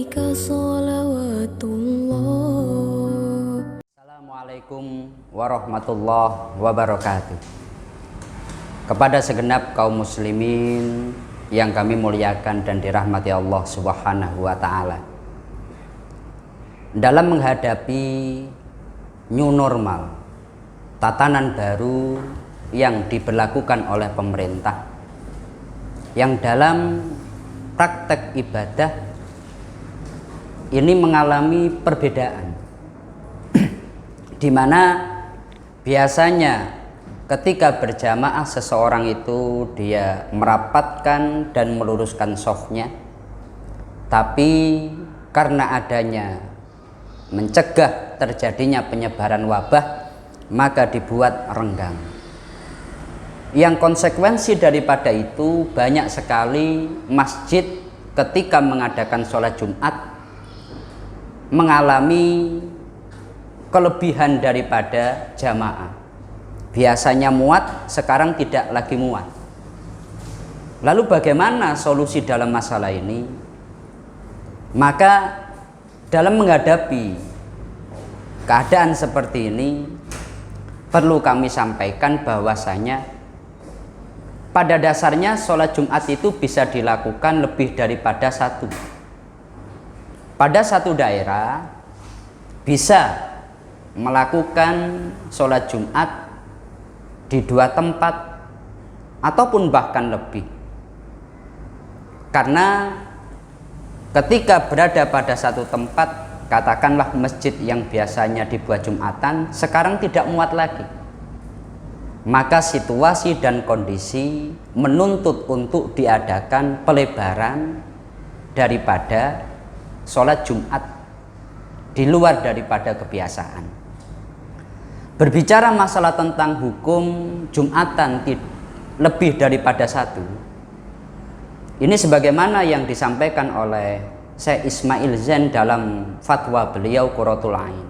عليك صلوات الله. Assalamualaikum warahmatullahi wabarakatuh. Kepada segenap kaum muslimin yang kami muliakan dan dirahmati Allah Subhanahu wa taala. Dalam menghadapi new normal, tatanan baru yang diberlakukan oleh pemerintah, yang dalam praktek ibadah ini mengalami perbedaan, di mana biasanya ketika berjamaah seseorang itu dia merapatkan dan meluruskan shafnya, tapi karena adanya mencegah terjadinya penyebaran wabah maka dibuat renggang. Yang konsekuensi daripada itu, banyak sekali masjid ketika mengadakan sholat Jumat mengalami kelebihan daripada jamaah. Biasanya muat, sekarang tidak lagi muat. Lalu bagaimana solusi dalam masalah ini? Maka dalam menghadapi keadaan seperti ini, perlu kami sampaikan bahwasanya pada dasarnya sholat Jumat itu bisa dilakukan lebih daripada satu. Pada satu daerah bisa melakukan sholat Jumat di 2 tempat ataupun bahkan lebih. Karena ketika berada pada satu tempat, katakanlah masjid yang biasanya dibuat Jumatan, sekarang tidak muat lagi. Maka situasi dan kondisi menuntut untuk diadakan pelebaran daripada sholat Jumat di luar daripada kebiasaan. Berbicara masalah tentang hukum Jumatan lebih daripada satu, ini sebagaimana yang disampaikan oleh Syekh Ismail Zain dalam fatwa beliau Qurratul Ain.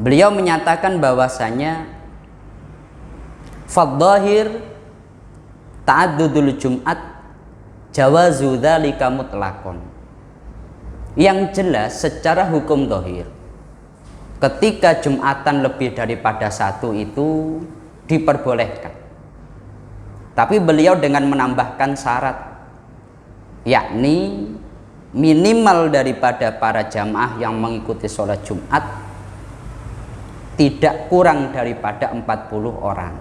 Beliau menyatakan bahwasanya fadzahir ta'addudul Jum'at jawazu dzalika mutlaqon. Yang jelas secara hukum zahir, ketika Jumatan lebih daripada satu itu diperbolehkan. Tapi beliau dengan menambahkan syarat, yakni minimal daripada para jamaah yang mengikuti sholat Jumat tidak kurang daripada 40 orang.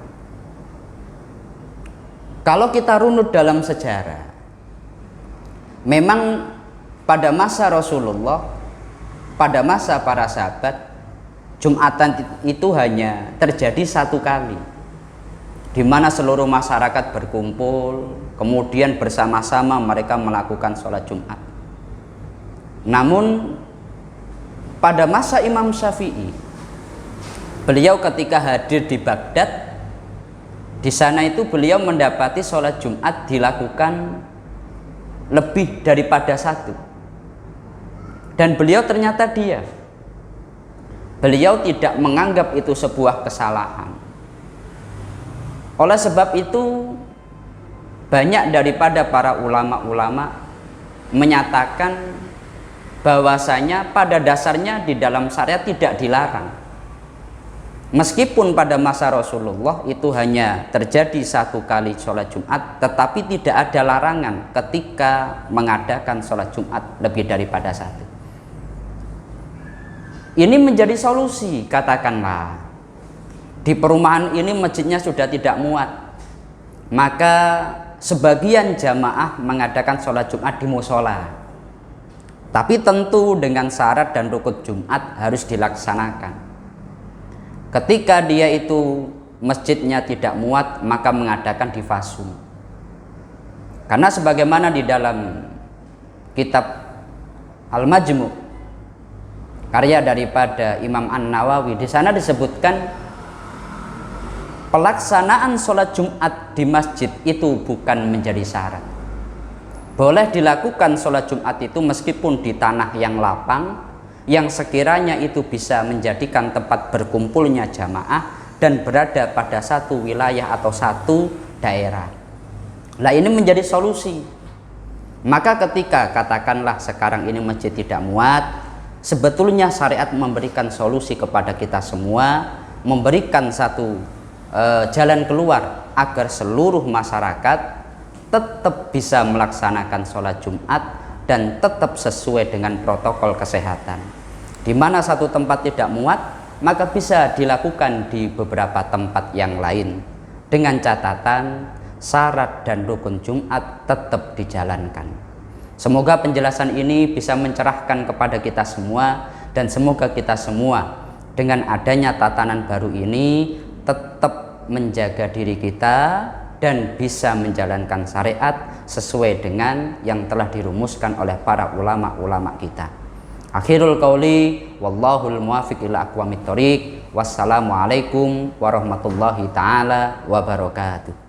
Kalau kita runut dalam sejarah, memang pada masa Rasulullah, pada masa para sahabat, Jumatan itu hanya terjadi 1 kali, di mana seluruh masyarakat berkumpul, kemudian bersama-sama mereka melakukan sholat Jumat. Namun pada masa Imam Syafi'i, beliau ketika hadir di Baghdad, di sana itu beliau mendapati sholat Jumat dilakukan lebih daripada 1. Dan beliau ternyata beliau tidak menganggap itu sebuah kesalahan. Oleh sebab itu, banyak daripada para ulama-ulama menyatakan bahwasanya pada dasarnya di dalam syariat tidak dilarang. Meskipun pada masa Rasulullah itu hanya terjadi 1 kali sholat Jumat, tetapi tidak ada larangan ketika mengadakan sholat Jumat lebih daripada 1. Ini menjadi solusi, katakanlah di perumahan ini masjidnya sudah tidak muat, maka sebagian jamaah mengadakan sholat Jumat di musola. Tapi tentu dengan syarat dan rukun Jumat harus dilaksanakan. Ketika dia itu masjidnya tidak muat, maka mengadakan di fasum. Karena sebagaimana di dalam kitab Al-Majmu', karya daripada Imam An-Nawawi, di sana disebutkan pelaksanaan sholat Jumat di masjid itu bukan menjadi syarat. Boleh dilakukan sholat Jumat itu meskipun di tanah yang lapang, yang sekiranya itu bisa menjadikan tempat berkumpulnya jamaah dan berada pada satu wilayah atau satu daerah. Nah, ini menjadi solusi. Maka ketika katakanlah sekarang ini masjid tidak muat, sebetulnya syariat memberikan solusi kepada kita semua, memberikan satu jalan keluar agar seluruh masyarakat tetap bisa melaksanakan sholat Jumat dan tetap sesuai dengan protokol kesehatan. Di mana satu tempat tidak muat, maka bisa dilakukan di beberapa tempat yang lain, dengan catatan syarat dan rukun Jumat tetap dijalankan. Semoga penjelasan ini bisa mencerahkan kepada kita semua, dan semoga kita semua dengan adanya tatanan baru ini tetap menjaga diri kita dan bisa menjalankan syariat sesuai dengan yang telah dirumuskan oleh para ulama-ulama kita. Akhirul qauli wallahul muwaffiq ila aqwamit thoriq. Wassalamualaikum warahmatullahi taala wabarakatuh.